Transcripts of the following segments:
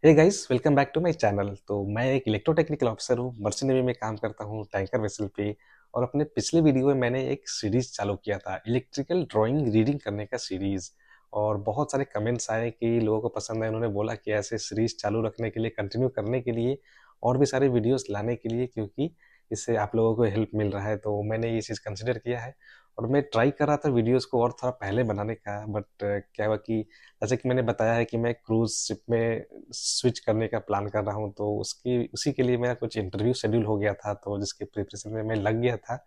Hey guys, welcome back to my channel. तो मैं एक इलेक्ट्रोटेक्निकल ऑफिसर हूँ, मर्चेंट नेवी में काम करता हूँ टैंकर वेसल पे। और अपने पिछले वीडियो में मैंने एक सीरीज चालू किया था, इलेक्ट्रिकल ड्राइंग रीडिंग करने का सीरीज। और बहुत सारे कमेंट्स आए कि लोगों को पसंद है, उन्होंने बोला कि ऐसे सीरीज चालू रखने के लिए, कंटिन्यू करने के लिए और भी सारे वीडियोस लाने के लिए, क्योंकि इससे आप लोगों को हेल्प मिल रहा है। तो मैंने ये चीज़ कंसिडर किया है और मैं ट्राई कर रहा था वीडियोस को और थोड़ा पहले बनाने का। बट क्या हुआ कि जैसे कि मैंने बताया है कि मैं क्रूज शिप में स्विच करने का प्लान कर रहा हूँ, तो उसकी उसी के लिए मेरा कुछ इंटरव्यू शेड्यूल हो गया था, तो जिसके प्रिपरेशन में मैं लग गया था,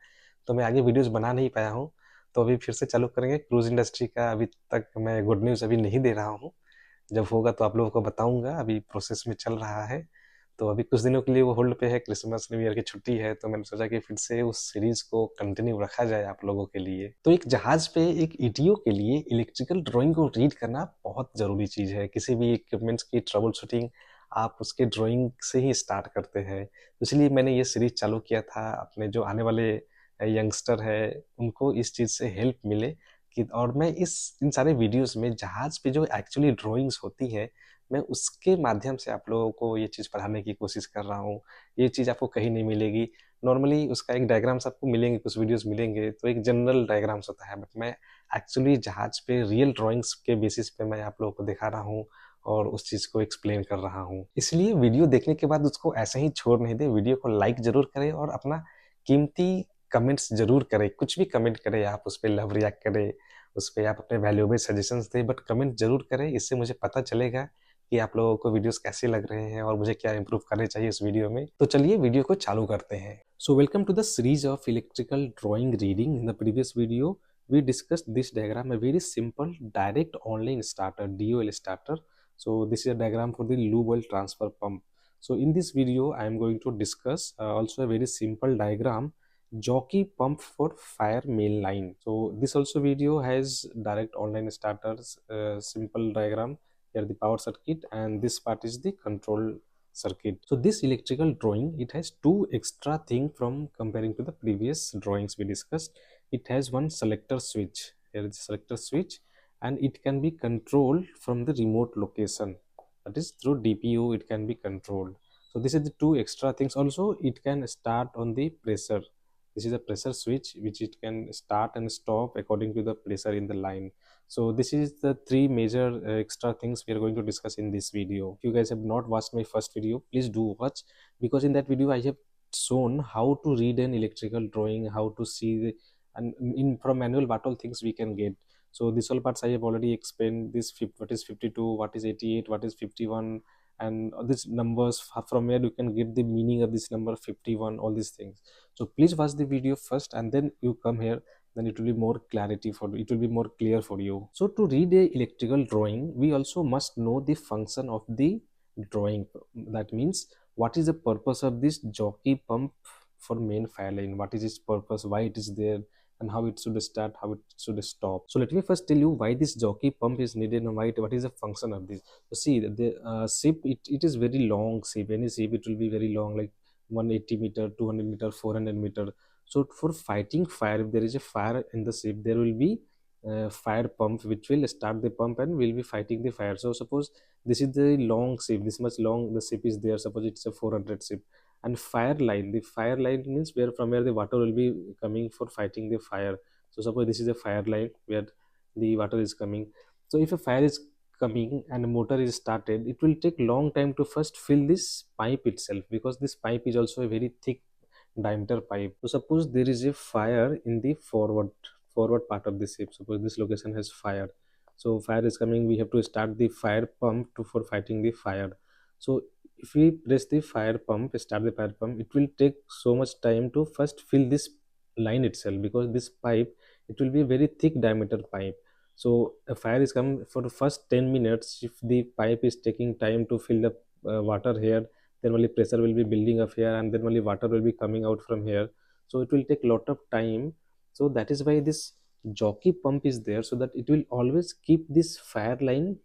तो मैं आगे वीडियोस बना नहीं पाया हूँ। तो अभी फिर से चालू करेंगे क्रूज इंडस्ट्री का। अभी तक मैं गुड न्यूज़ अभी नहीं दे रहा हूँ, जब होगा तो आप लोगों को बताऊंगा। अभी प्रोसेस में चल रहा है, तो अभी कुछ दिनों के लिए वो होल्ड पे है, क्रिसमस न्यू ईयर की छुट्टी है, तो मैंने सोचा कि फिर से उस सीरीज को कंटिन्यू रखा जाए आप लोगों के लिए। तो एक जहाज पे एक ईटीओ के लिए इलेक्ट्रिकल ड्राइंग को रीड करना बहुत जरूरी चीज है। किसी भी इक्विपमेंट्स की ट्रबल शूटिंग आप उसके ड्राइंग से ही स्टार्ट करते हैं, तो इसलिए मैंने ये सीरीज चालू किया था। अपने जो आने वाले यंगस्टर है, उनको इस चीज से हेल्प मिले कि, और मैं इस इन सारे वीडियोस में जहाज पे जो एक्चुअली ड्राइंग्स होती है, मैं उसके माध्यम से आप लोगों को ये चीज़ पढ़ाने की कोशिश कर रहा हूँ। ये चीज़ आपको कहीं नहीं मिलेगी। नॉर्मली उसका एक डायग्राम्स आपको मिलेंगे, कुछ वीडियोस मिलेंगे, तो एक जनरल डायग्राम्स होता है, बट मैं एक्चुअली जहाज पे रियल ड्राइंग्स के बेसिस पे मैं आप लोगों को दिखा रहा हूँ और उस चीज़ को एक्सप्लेन कर रहा हूँ। इसलिए वीडियो देखने के बाद उसको ऐसे ही छोड़ नहीं दें, वीडियो को लाइक ज़रूर करें और अपना कीमती कमेंट्स ज़रूर करें। कुछ भी कमेंट करें आप, उस पे लव रिएक्ट करें, उस पे आप अपने वैल्यूएबल सजेशंस दें, बट कमेंट ज़रूर करें। इससे मुझे पता चलेगा कि आप लोगों को वीडियोस कैसे लग रहे हैं और मुझे क्या इंप्रूव करने चाहिए इस वीडियो में। तो चलिए वीडियो को चालू करते हैं। So welcome to the series of electrical drawing reading. In the previous video we discussed this diagram, a very simple direct online starter, DOL starter. So this is a diagram for the lube oil transfer pump. So in this video I am going to discuss also a very simple diagram, jockey pump for fire main line. So this also video has direct online starters, simple diagram. Here the power circuit and this part is the control circuit. So this electrical drawing, it has two extra thing from comparing to the previous drawings we discussed. It has one selector switch. Here is the selector switch, and it can be controlled from the remote location, that is through DPU it can be controlled. So this is the two extra things. Also it can start on the pressure. This is a pressure switch which it can start and stop according to the pressure in the line. So this is the three major extra things we are going to discuss in this video. If you guys have not watched my first video, please do watch, because in that video I have shown how to read an electrical drawing, how to see the, and in from manual what all things we can get. So this all parts I have already explained. This what is 52, what is 88, what is 51, and all these numbers, from where you can get the meaning of this number 51, all these things. So please watch the video first and then you come here, then it will be more clarity for you, it will be more clear for you. So to read a electrical drawing, we also must know the function of the drawing. That means what is the purpose of this jockey pump for main fire line, what is its purpose, why it is there, and how it should start, how it should stop. So let me first tell you why this jockey pump is needed and what is the function of this. So see the ship, it is very long ship. Any ship it will be very long, like 180 meter, 200 meter, 400 meter. So for fighting fire, if there is a fire in the ship, there will be fire pump which will start the pump and will be fighting the fire. So suppose this is the long ship, this much long the ship is there, suppose it's a 400 ship. And fire line, the fire line means where from where the water will be coming for fighting the fire. So suppose this is a fire line where the water is coming. So if a fire is coming and a motor is started, it will take long time to first fill this pipe itself, because this pipe is also a very thick diameter pipe. So suppose there is a fire in the forward part of the ship. Suppose this location has fire. So fire is coming, we have to start the fire pump to for fighting the fire. So if we press the fire pump, start the fire pump, it will take so much time to first fill this line itself, because this pipe, it will be a very thick diameter pipe. So a fire is coming for the first 10 minutes. If the pipe is taking time to fill the water here, then only pressure will be building up here, and then only water will be coming out from here. So it will take lot of time. So that is why this jockey pump is there, so that it will always keep this fire line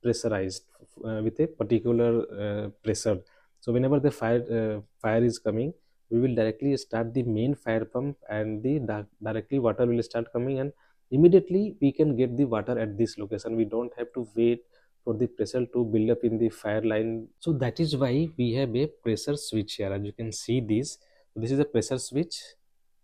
pressurized with a particular pressure. So whenever the fire is coming, we will directly start the main fire pump, and the directly water will start coming, and immediately we can get the water at this location. We don't have to wait for the pressure to build up in the fire line. So that is why we have a pressure switch here. As you can see this is a pressure switch.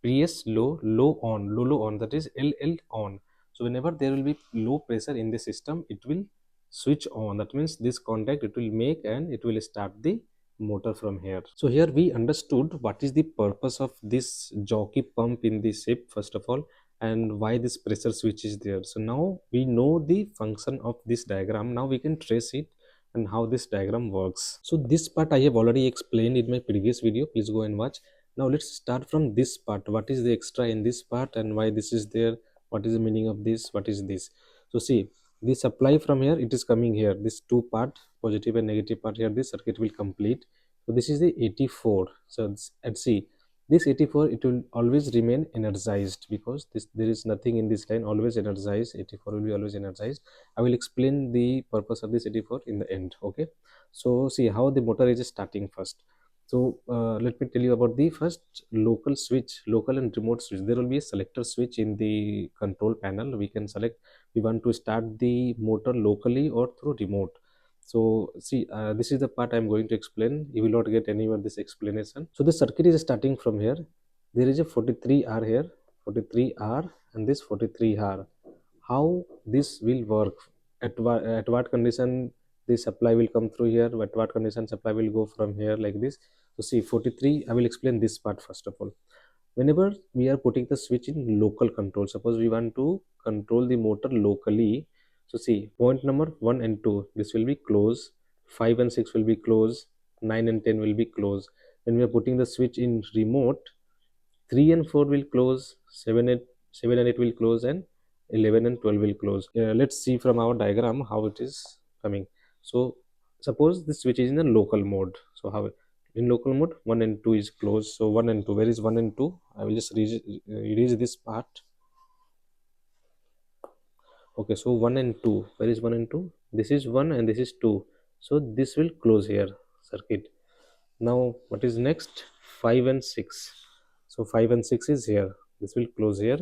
PS low, low on, low, low on, that is LL on. So whenever there will be low pressure in the system, it will switch on. That means this contact it will make and it will start the motor from here. So here we understood what is the purpose of this jockey pump in the ship first of all, and why this pressure switch is there. So now we know the function of this diagram. Now we can trace it and how this diagram works. So this part I have already explained in my previous video. Please go and watch. Now let's start from this part. What is the extra in this part and why this is there? What is the meaning of this? What is this? So see, the supply from here, it is coming here. This two part, positive and negative part here, this circuit will complete. So this is the 84. So let's see, this 84 it will always remain energized because there is nothing in this line, always energized. 84 will be always energized. I will explain the purpose of this 84 in the end. Okay, so see how the motor is starting first. So let me tell you about the first local switch, local and remote switch. There will be a selector switch in the control panel. We can select we want to start the motor locally or through remote. So see, this is the part I'm going to explain. You will not get anywhere this explanation. So the circuit is starting from here. There is a 43R here, 43R and this 43R. How this will work? At what condition the supply will come through here? At what condition supply will go from here like this? So see 43. I will explain this part first of all. Whenever we are putting the switch in local control, suppose we want to control the motor locally. So see, point number 1 and 2, this will be close, 5 and 6 will be close, 9 and 10 will be close. When we are putting the switch in remote, 3 and 4 will close, 7 and 8 will close, and 11 and 12 will close. Let's see from our diagram how it is coming. So suppose the switch is in the local mode. So how in local mode 1 and 2 is closed. So 1 and 2, where is 1 and 2? I will just erase this part. Okay, so 1 and 2, where is 1 and 2? This is 1 and this is 2. So this will close here circuit. Now what is next? 5 and 6. So 5 and 6 is here, this will close here.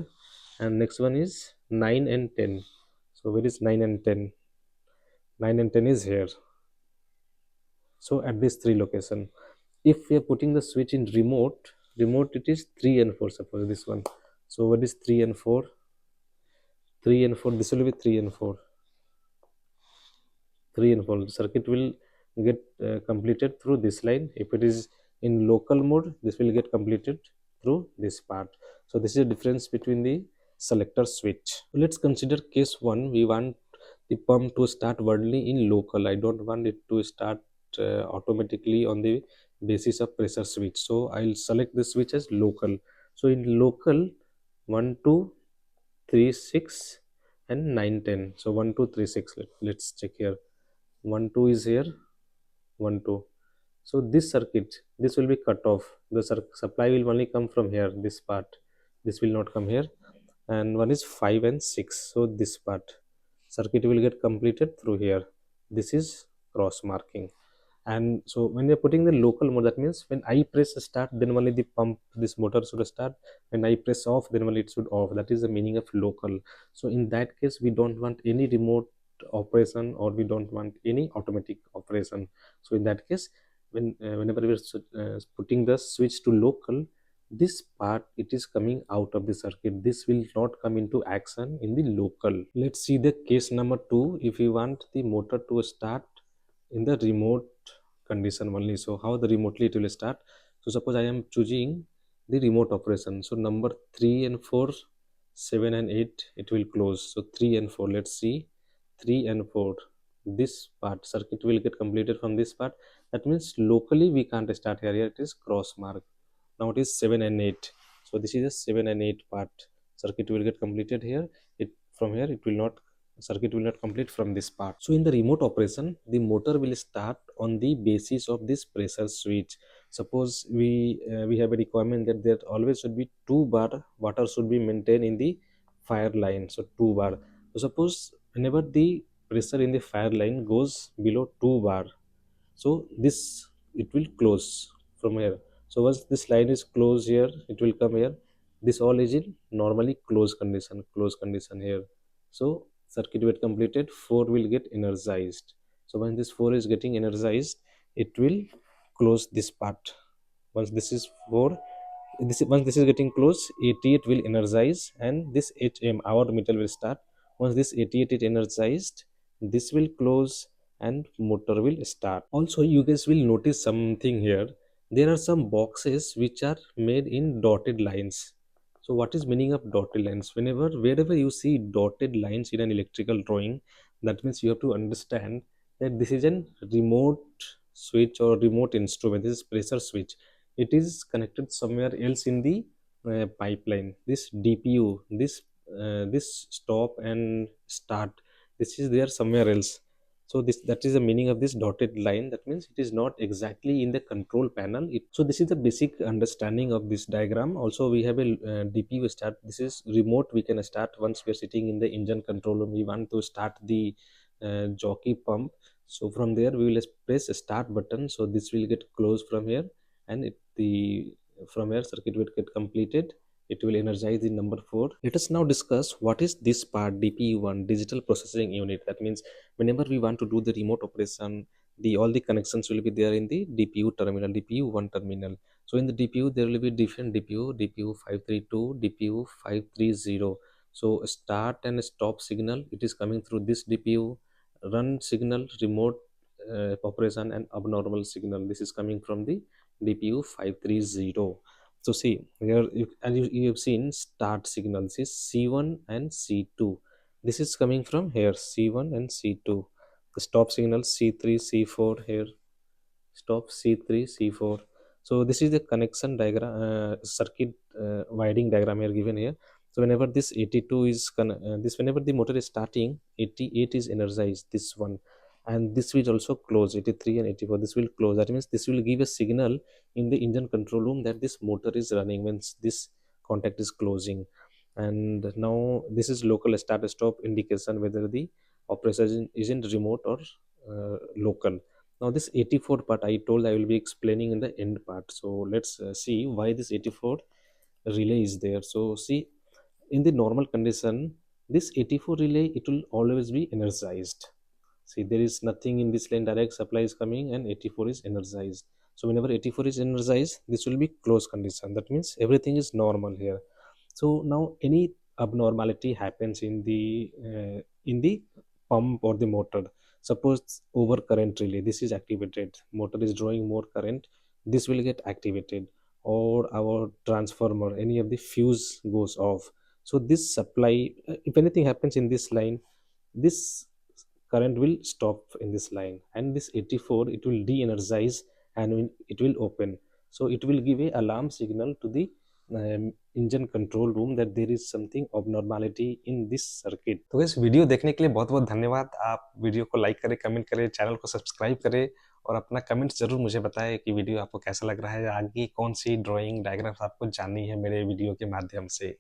And next one is 9 and 10. So where is 9 and 10? 9 and 10 is here. So at this three location, if we are putting the switch in remote, it is 3 and 4, suppose this one. So what is 3 and 4? 3 and 4, this will be 3 and 4. 3 and 4, the circuit will get completed through this line. If it is in local mode, this will get completed through this part. So this is the difference between the selector switch. So let's consider case 1. We want the pump to start only in local. I don't want it to start automatically on the basis of pressure switch. So I'll select the switch as local. So in local, 1 2 3 6 and 9 10. So 1 2 3 6. Let's check here. 1 2 is here, 1 2. So this circuit, this will be cut off. The supply will only come from here, this part. This will not come here. And one is 5 and 6. So this part circuit will get completed through here. This is cross marking. And so when we are putting the local mode, that means when I press start, then only the pump, this motor should start. When I press off, then only it should off. That is the meaning of local. So in that case, we don't want any remote operation, or we don't want any automatic operation. So in that case, whenever we are putting the switch to local, this part it is coming out of the circuit. This will not come into action in the local. Let's see the case number 2. If you want the motor to start in the remote condition only, so how the remotely it will start? So suppose I am choosing the remote operation. So number 3 and 4, 7 and 8, it will close. So 3 and 4, let's see, 3 and 4, this part circuit will get completed from this part. That means locally we can't start here. Here it is cross mark. Now it is 7 and 8. So this is a 7 and 8 part. Circuit will get completed here. It from here it will not, circuit will not complete from this part. So in the remote operation, the motor will start on the basis of this pressure switch. Suppose we have a requirement that there always should be 2 bar water should be maintained in the fire line. So 2 bar. So suppose whenever the pressure in the fire line goes below 2 bar, so this it will close from here. So once this line is closed here, it will come here. This all is in normally closed condition here. So circuit get completed, 4 will get energized. So when this 4 is getting energized, it will close this part. Once this is 4, once this is getting close, 88 will energize, and this HM our meter will start. Once this 88 is energized, this will close and motor will start. Also, you guys will notice something here. There are some boxes which are made in dotted lines. So what is meaning of dotted lines? Wherever you see dotted lines in an electrical drawing, that means you have to understand that this is an remote switch or remote instrument. This is pressure switch. It is connected somewhere else in the pipeline. This DPU, this stop and start, this is there somewhere else. So this, that is the meaning of this dotted line. That means it is not exactly in the control panel. So this is the basic understanding of this diagram. Also we have a DPU start. This is remote. We can start once we are sitting in the engine control room. We want to start the jockey pump. So from there we will press start button. So this will get closed from here, and from here circuit will get completed. It will energize the number 4. Let us now discuss what is this part, DPU1, digital processing unit. That means whenever we want to do the remote operation, the all the connections will be there in the DPU terminal, DPU1 terminal. So in the DPU there will be different DPU 532, DPU 530. So start and stop signal, it is coming through this DPU. Run signal, remote operation, and abnormal signal, this is coming from the DPU 530. So see here, you have seen start signals is C1 and C2. This is coming from here, C1 and C2. The stop signal C3, C4 here. Stop C3, C4. So this is the connection diagram, circuit wiring diagram here given here. So whenever this 82 is whenever the motor is starting, 88 is energized, this one, and this will also close, 83 and 84. This will close. That means this will give a signal in the engine control room that this motor is running when this contact is closing. And now this is local start stop indication whether the operation is in remote or local. Now this 84 part I told I will be explaining in the end part. So let's see why this 84 relay is there. So see, in the normal condition, this 84 relay, it will always be energized. See, there is nothing in this line, direct supply is coming and 84 is energized. So whenever 84 is energized, this will be closed condition. That means everything is normal here. So now any abnormality happens in the pump or the motor. Suppose over current relay, this is activated, motor is drawing more current, this will get activated. Or our transformer, any of the fuse goes off. So this supply, if anything happens in this line, this current will stop in this line, and this 84, it will de-energize and it will open. So it will give a alarm signal to the engine control room that there is something abnormality in this circuit. तो इस video देखने के लिए बहुत बहुत धन्यवाद। आप video को लाइक करें, कमेंट करें, चैनल को सब्सक्राइब करें और अपना कमेंट जरूर मुझे बताएं कि वीडियो आपको कैसा लग रहा है, आगे कौन सी ड्राइंग डायग्राम्स आपको जाननी है मेरे वीडियो के माध्यम से।